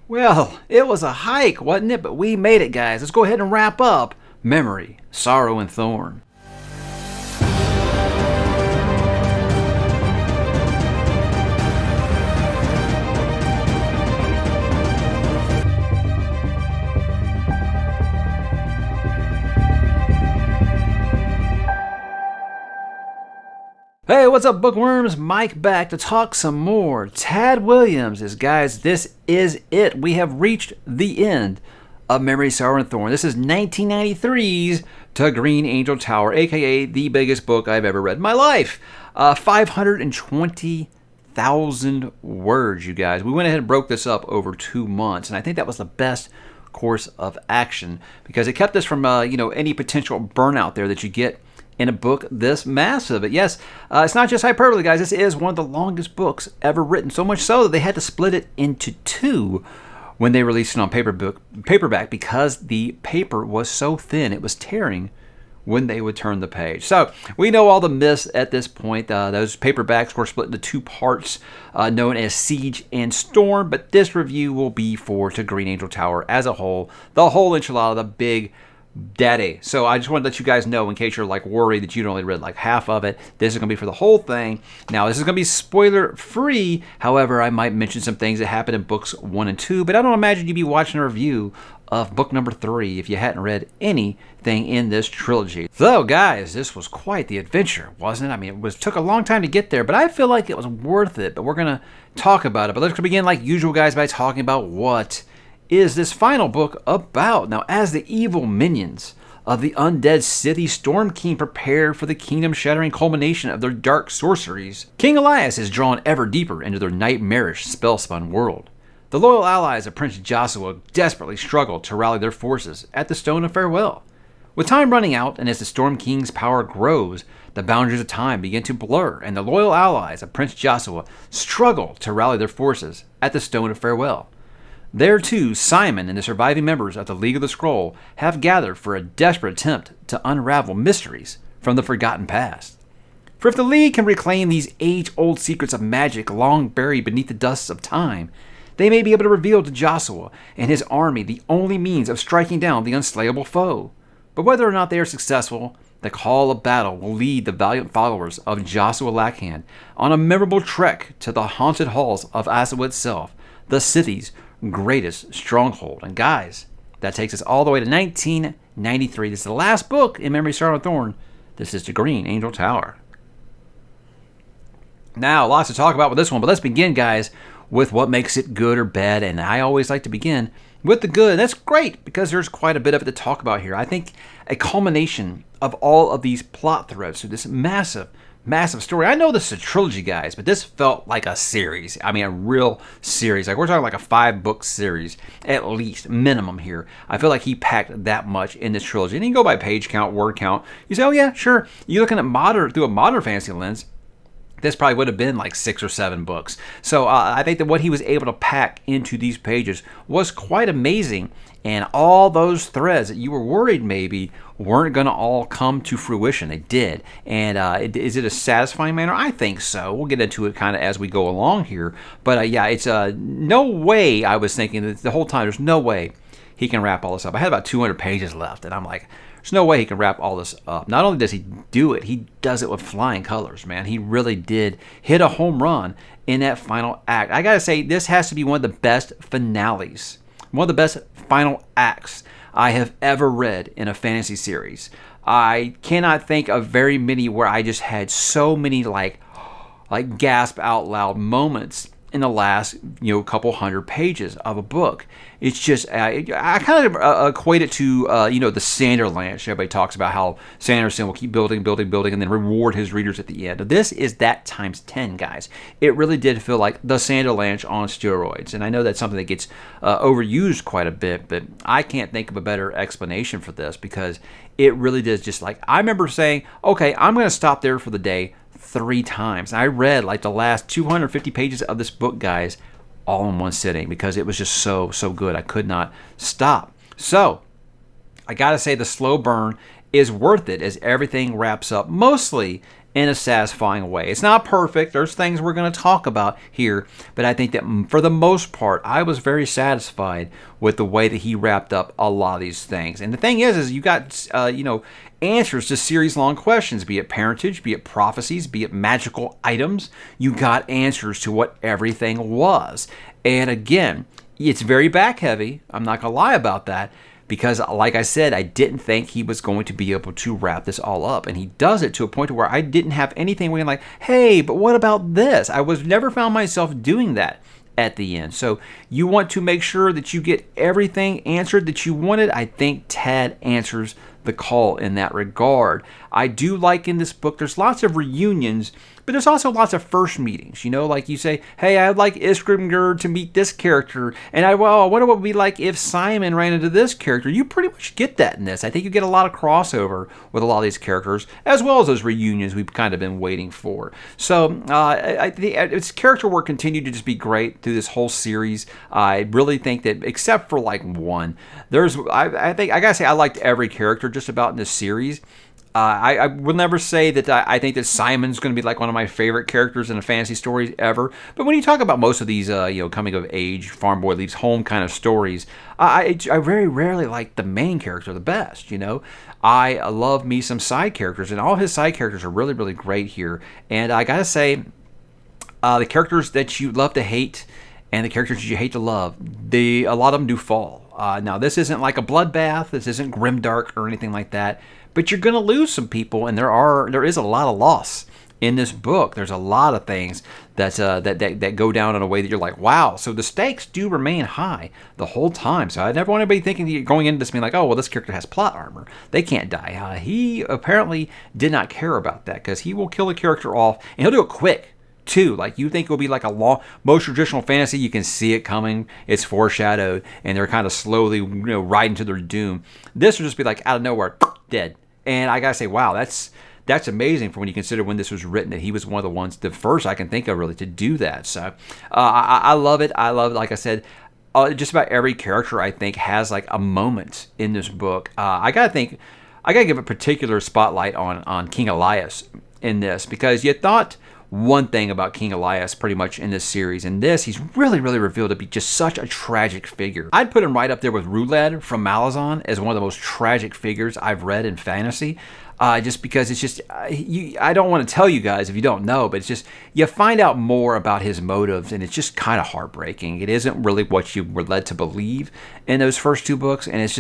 Well, it was a hike, wasn't it? But we made it, guys. Let's go ahead and wrap up Memory, Sorrow, and Thorn. Hey, what's up, bookworms? Mike back to talk some more. Tad Williams is, guys, this is it. We have reached the end of Memory, Sorrow, and Thorn. This is 1993's To Green Angel Tower, aka the biggest book I've ever read in my life. 520,000 words, you guys. We went ahead and broke this up over 2 months, and I think that was the best course of action because it kept us from, any potential burnout there that you get in a book this massive. But yes, it's not just hyperbole, guys. This is one of the longest books ever written, so much so that they had to split it into two when they released it on paperback because the paper was so thin it was tearing when they would turn the page. So we know all the myths at this point. Those paperbacks were split into two parts known as Siege and Storm, but this review will be for To Green Angel Tower as a whole, the whole enchilada, the big daddy. So I just want to let you guys know, in case you're like worried that you'd only read like half of it, this is going to be for the whole thing. Now, this is going to be spoiler free. However, I might mention some things that happened in books 1 and 2, but I don't imagine you'd be watching a review of book number 3 if you hadn't read anything in this trilogy. Though, guys, this was quite the adventure, wasn't it? I mean, took a long time to get there, but I feel like it was worth it. But we're going to talk about it. But let's begin like usual, guys, by talking about what is this final book about. Now, as the evil minions of the undead city Storm King prepare for the kingdom-shattering culmination of their dark sorceries, King Elias is drawn ever deeper into their nightmarish, spell-spun world. The loyal allies of Prince Joshua desperately struggle to rally their forces at the Stone of Farewell. With time running out, and as the Storm King's power grows, the boundaries of time begin to blur, and the loyal allies of Prince Joshua struggle to rally their forces at the Stone of Farewell. There, too, Simon and the surviving members of the League of the Scroll have gathered for a desperate attempt to unravel mysteries from the forgotten past. For if the League can reclaim these age-old secrets of magic long buried beneath the dusts of time, they may be able to reveal to Joshua and his army the only means of striking down the unslayable foe. But whether or not they are successful, the call of battle will lead the valiant followers of Joshua Lackhand on a memorable trek to the haunted halls of Asawa itself, the city's greatest stronghold. And guys, that takes us all the way to 1993. This is the last book in Memory, Sorrow, and Thorn. This is To Green Angel Tower. Now, lots to talk about with this one, but let's begin, guys, with what makes it good or bad. And I always like to begin with the good. That's great because there's quite a bit of it to talk about here. I think a culmination of all of these plot threads through this massive story. I know this is a trilogy, guys, but this felt like a series. I mean, a real series. Like, we're talking like a 5-book series, at least, minimum here. I feel like he packed that much in this trilogy. And you can go by page count, word count. You say, oh yeah, sure. You're looking at through a modern fantasy lens, this probably would have been like 6 or 7 books. So I think that what he was able to pack into these pages was quite amazing. And all those threads that you were worried maybe weren't going to all come to fruition. They did. And is it a satisfying manner? I think so. We'll get into it kind of as we go along here. But yeah, it's no way, I was thinking that the whole time, there's no way he can wrap all this up. I had about 200 pages left, and I'm like, there's no way he can wrap all this up. Not only does he do it, he does it with flying colors, man. He really did hit a home run in that final act. I gotta say, this has to be one of the best finales, one of the best final acts I have ever read in a fantasy series. I cannot think of very many where I just had so many like gasp out loud moments in the last couple hundred pages of a book. It's just I kind of equate it to the Sanderlanche. Everybody talks about how Sanderson will keep building, and then reward his readers at the end. This is that times 10, guys. It really did feel like the Sanderlanche on steroids, and I know that's something that gets overused quite a bit, but I can't think of a better explanation for this because it really does. Just like I remember saying, okay, I'm going to stop there for the day 3 times. And I read like the last 250 pages of this book, guys, all in one sitting because it was just so good. I could not stop. So I gotta say, the slow burn is worth it as everything wraps up mostly in a satisfying way. It's not perfect. There's things we're going to talk about here, but I think that for the most part, I was very satisfied with the way that he wrapped up a lot of these things. And the thing is you got, answers to series-long questions, be it parentage, be it prophecies, be it magical items. You got answers to what everything was. And again, it's very back-heavy. I'm not going to lie about that. Because, like I said, I didn't think he was going to be able to wrap this all up. And he does it to a point where I didn't have anything where I'm like, hey, but what about this? I was never found myself doing that at the end. So you want to make sure that you get everything answered that you wanted. I think Tad answers the call in that regard. I do like in this book, there's lots of reunions, but there's also lots of first meetings. Like you say, hey, I'd like Iskringer to meet this character, and I wonder what it would be like if Simon ran into this character. You pretty much get that in this. I think you get a lot of crossover with a lot of these characters, as well as those reunions we've kind of been waiting for. So I think its character work continued to just be great through this whole series. I really think that, except for like one, I think I gotta say I liked every character just about in this series. I will never say that I think that Simon's going to be like one of my favorite characters in a fantasy stories ever. But when you talk about most of these, coming of age, farm boy leaves home kind of stories, I very rarely like the main character the best. I love me some side characters, and all his side characters are really, really great here. And I gotta say, the characters that you love to hate and the characters that you hate to love, a lot of them do fall. Now, this isn't like a bloodbath. This isn't grimdark or anything like that. But you're going to lose some people, and there is a lot of loss in this book. There's a lot of things that go down in a way that you're like, wow. So the stakes do remain high the whole time. So I never want anybody thinking that you're going into this being like, oh, well, this character has plot armor. They can't die. He apparently did not care about that, because he will kill a character off, and he'll do it quick too. Like, you think it'll be like most traditional fantasy, you can see it coming, it's foreshadowed, and they're kind of slowly riding to their doom. This will just be like out of nowhere, dead. And I gotta say, wow, that's amazing for when you consider when this was written, that he was one of the first I can think of really to do that. So I love it. Like I said, just about every character I think has like a moment in this book. I gotta give a particular spotlight on King Elias in this, because you thought one thing about King Elias pretty much in this series. In this, he's really, really revealed to be just such a tragic figure. I'd put him right up there with Ruled from Malazan as one of the most tragic figures I've read in fantasy. Just because it's just, I don't want to tell you guys if you don't know, but it's just, you find out more about his motives, and it's just kind of heartbreaking. It isn't really what you were led to believe in those first two books, and it's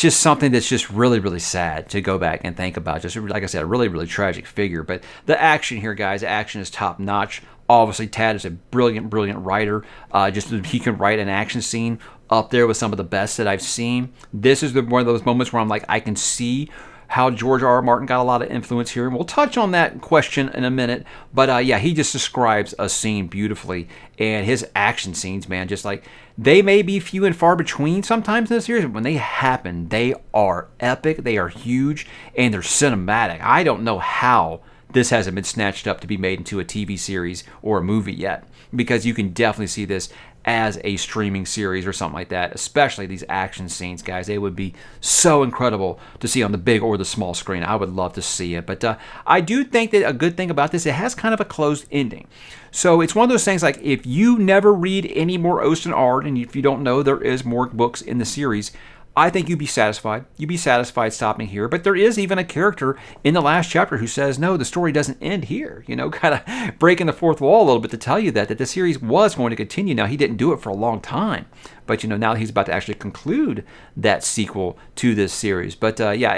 just something that's just really, really sad to go back and think about. Just like I said, a really, really tragic figure. But the action here, guys, the action is top notch. Obviously, Tad is a brilliant, brilliant writer. He can write an action scene up there with some of the best that I've seen. This is one of those moments where I'm like, I can see how George R. R. Martin got a lot of influence here, and we'll touch on that question in a minute. But yeah, he just describes a scene beautifully, and his action scenes, man, just like, they may be few and far between sometimes in the series, but when they happen, they are epic, they are huge, and they're cinematic. I don't know how this hasn't been snatched up to be made into a TV series or a movie yet, because you can definitely see this as a streaming series or something like that, especially these action scenes, guys. They would be so incredible to see on the big or the small screen. I would love to see it. But I do think that a good thing about this, it has kind of a closed ending. So it's one of those things, like, if you never read any more Osten Ard, and if you don't know there is more books in the series, I think you'd be satisfied. You'd be satisfied stopping here. But there is even a character in the last chapter who says, no, the story doesn't end here. Kind of breaking the fourth wall a little bit to tell you that the series was going to continue. Now, he didn't do it for a long time. But, now he's about to actually conclude that sequel to this series. But, yeah,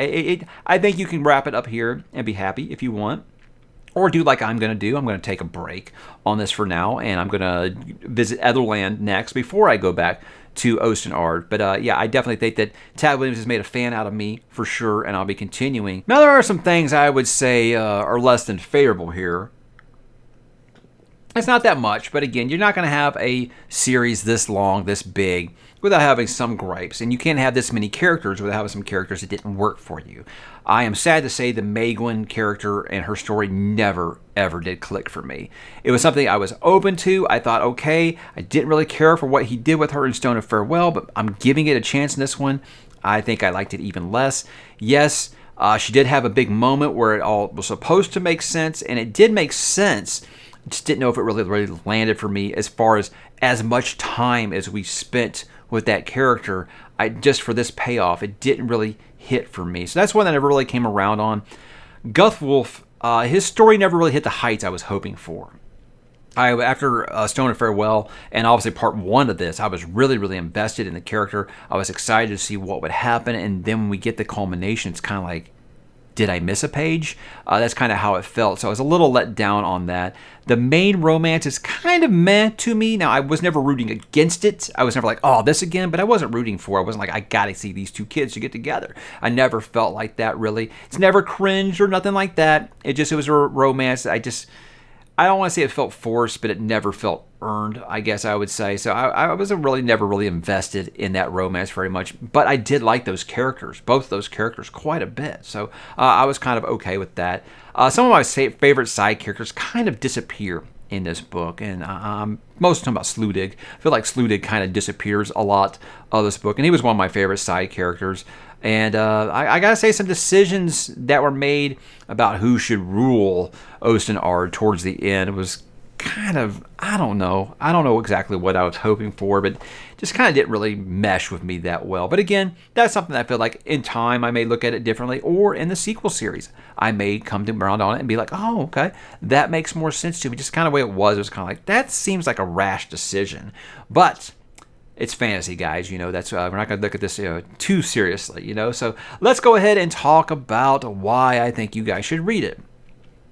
I think you can wrap it up here and be happy if you want. Or do like I'm going to do. I'm going to take a break on this for now, and I'm going to visit Etherland next before I go back to Osten Ard. But yeah, I definitely think that Tad Williams has made a fan out of me for sure, and I'll be continuing. Now, there are some things I would say are less than favorable here. It's not that much, but again, you're not going to have a series this long, this big, without having some gripes. And you can't have this many characters without having some characters that didn't work for you. I am sad to say the Maegwyn character and her story never, ever did click for me. It was something I was open to. I thought, okay, I didn't really care for what he did with her in Stone of Farewell, but I'm giving it a chance in this one. I think I liked it even less. Yes, She did have a big moment where it all was supposed to make sense, and it did make sense. I just didn't know if it really landed for me as far as much time as we spent with that character. Just for this payoff, it didn't really hit for me. So that's one that I never really came around on. Guthwolf, his story never really hit the heights I was hoping for. After Stone and Farewell, and obviously part 1 of this, I was really invested in the character. I was excited to see what would happen, and then when we get the culmination, it's kind of like, did I miss a page? That's kind of how it felt. So I was a little let down on that. The main romance is kind of meh to me. Now, I was never rooting against it. I was never like, oh, this again, but I wasn't rooting for it. I wasn't like, I gotta see these two kids to get together. I never felt like that, really. It's never cringed or nothing like that. It was a romance. I don't want to say it felt forced, but it never felt earned, I guess I would say. So I wasn't never really invested in that romance very much. But I did like those characters, both those characters, quite a bit. So I was kind of okay with that. Some of my favorite side characters kind of disappear in this book. And most of them about Sludig. I feel like Sludig kind of disappears a lot of this book. And he was one of my favorite side characters. And I got to say, some decisions that were made about who should rule Osten Ard towards the end was kind of, I don't know exactly what I was hoping for, but just kind of didn't really mesh with me that well. But again, that's something I feel like in time I may look at it differently, or in the sequel series I may come to around on it and be like, oh, okay, that makes more sense to me. Just kind of the way it was kind of like, that seems like a rash decision. But it's fantasy, guys. That's we're not going to look at this too seriously. So let's go ahead and talk about why I think you guys should read it.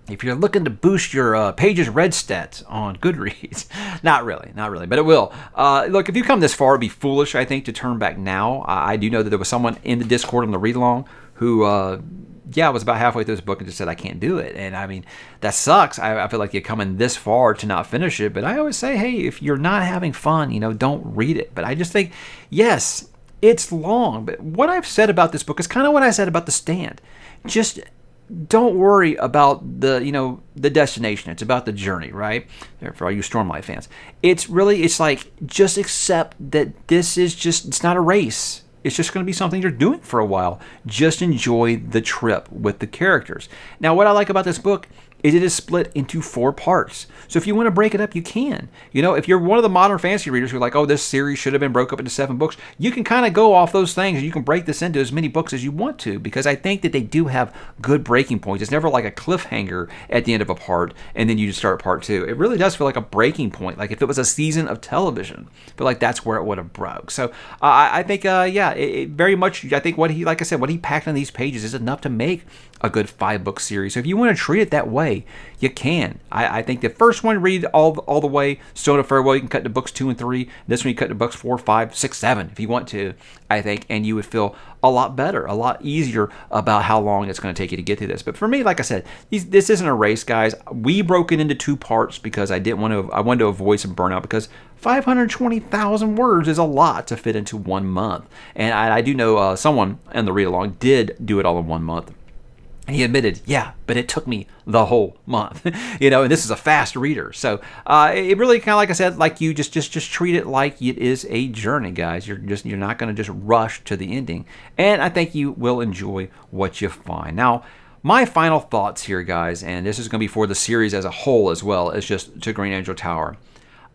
If you're looking to boost your pages read stats on Goodreads, not really, but it will. Look, if you come this far, it'd be foolish, I think, to turn back now. I do know that there was someone in the Discord on the read along who, was about halfway through this book and just said, I can't do it. And I mean, that sucks. I feel like you're coming this far to not finish it. But I always say, hey, if you're not having fun, don't read it. But I just think, yes, it's long. But what I've said about this book is kind of what I said about The Stand. Just don't worry about the destination. It's about the journey, right? For all you Stormlight fans. It's like, just accept that it's not a race. It's just going to be something you're doing for a while. Just enjoy the trip with the characters. Now, what I like about this book is it is split into 4 parts. So if you want to break it up, you can. If you're one of the modern fantasy readers who are like, oh, this series should have been broke up into 7 books, you can kind of go off those things and you can break this into as many books as you want to, because I think that they do have good breaking points. It's never like a cliffhanger at the end of a part and then you just start part 2. It really does feel like a breaking point, like if it was a season of television. But like that's where it would have broke. So I think, it very much, I think what he packed on these pages is enough to make a good 5-book series. So if you want to treat it that way, you can. I think the first one, read all the way, Stone of Farewell, you can cut to books 2 and 3. This one you cut to books 4, 5, 6, 7 if you want to, I think, and you would feel a lot better, a lot easier about how long it's going to take you to get through this. But for me, like I said, this isn't a race, guys. We broke it into 2 parts because I wanted to avoid some burnout, because 520,000 words is a lot to fit into 1 month. And I do know someone in the read along did do it all in 1 month. And he admitted, yeah, but it took me the whole month, and this is a fast reader. So it really kind of, like I said, like you just treat it like it is a journey, guys. You're not going to just rush to the ending. And I think you will enjoy what you find. Now, my final thoughts here, guys, and this is going to be for the series as a whole as well as just to Green Angel Tower.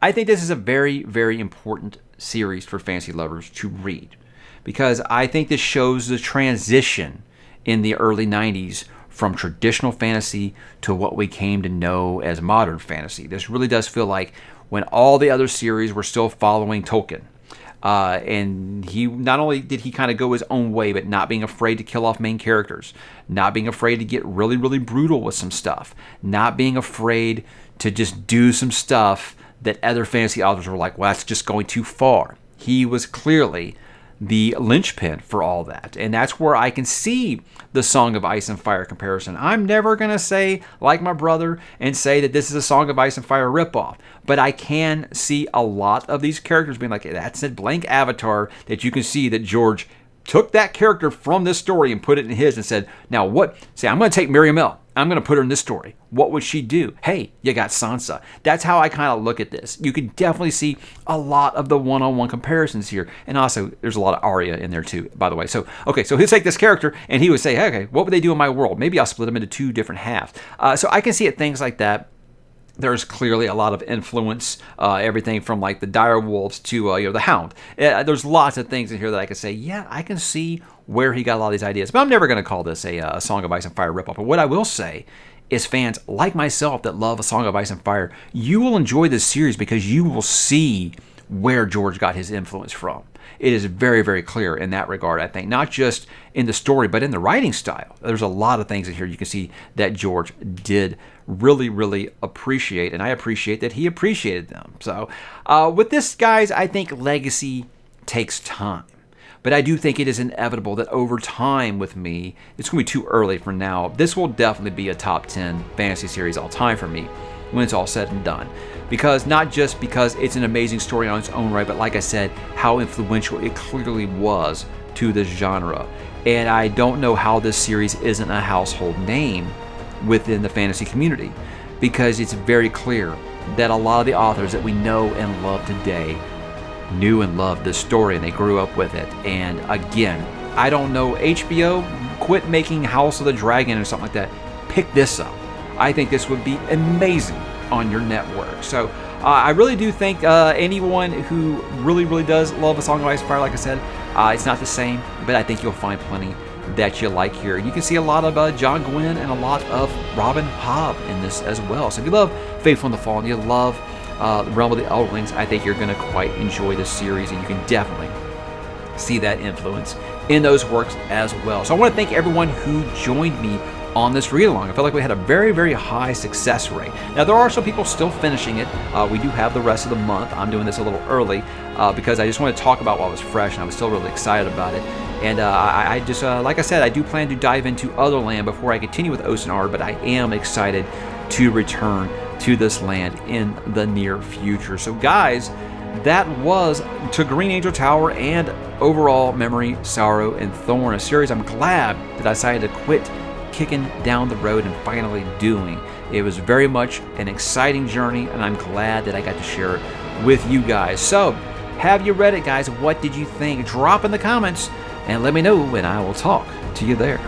I think this is a very, very important series for fantasy lovers to read, because I think this shows the transition in the early 90s from traditional fantasy to what we came to know as modern fantasy. This really does feel like when all the other series were still following Tolkien. And he not only did he kind of go his own way, but not being afraid to kill off main characters, not being afraid to get really, really brutal with some stuff, not being afraid to just do some stuff that other fantasy authors were like, well, that's just going too far. He was clearly the linchpin for all that. And that's where I can see the Song of Ice and Fire comparison. I'm never going to say, like my brother, and say that this is a Song of Ice and Fire ripoff. But I can see a lot of these characters being like, that's a blank avatar that you can see that George took that character from this story and put it in his and said, now what? Say, I'm going to take Miriam L. I'm going to put her in this story. What would she do? Hey, you got Sansa. That's how I kind of look at this. You can definitely see a lot of the one-on-one comparisons here. And also, there's a lot of Arya in there too, by the way. So, okay, so he'll take this character and he would say, hey, okay, what would they do in my world? Maybe I'll split them into 2 different halves. So I can see it, things like that. There's clearly a lot of influence, everything from like the dire wolves to the Hound. There's lots of things in here that I can say, yeah, I can see where he got a lot of these ideas. But I'm never going to call this a Song of Ice and Fire ripoff. But what I will say is, fans like myself that love A Song of Ice and Fire, you will enjoy this series because you will see where George got his influence from. It is very, very clear in that regard, I think. Not just in the story, but in the writing style. There's a lot of things in here you can see that George did really, really appreciate, and I appreciate that he appreciated them. So with this, guys, I think legacy takes time. But I do think it is inevitable that over time with me, it's going to be too early for now. This will definitely be a top 10 fantasy series all time for me when it's all said and done. Because not just because it's an amazing story on its own right, but like I said, how influential it clearly was to this genre. And I don't know how this series isn't a household name within the fantasy community, because it's very clear that a lot of the authors that we know and love today knew and loved this story and they grew up with it. And again, I don't know, HBO, quit making House of the Dragon or something like that. Pick this up. I think this would be amazing on your network. So I really do think anyone who really, really does love A Song of Ice and Fire, like I said, it's not the same, but I think you'll find plenty that you like here. You can see a lot of John Gwynne and a lot of Robin Hobb in this as well. So if you love Faithful in the Fall and you love the Realm of the Elderlings, I think you're going to quite enjoy this series, and you can definitely see that influence in those works as well. So I want to thank everyone who joined me on this read-along. I feel like we had a very, very high success rate. Now, there are some people still finishing it. We do have the rest of the month. I'm doing this a little early because I just want to talk about what was fresh, and I was still really excited about it. And I just, like I said, I do plan to dive into other land before I continue with Osten Ard, but I am excited to return to this land in the near future. So, guys, that was To Green Angel Tower and overall Memory, Sorrow, and Thorn, a series I'm glad that I decided to quit kicking down the road and finally doing. It was very much an exciting journey, and I'm glad that I got to share it with you guys. So, have you read it, guys? What did you think? Drop in the comments and let me know, and I will talk to you there.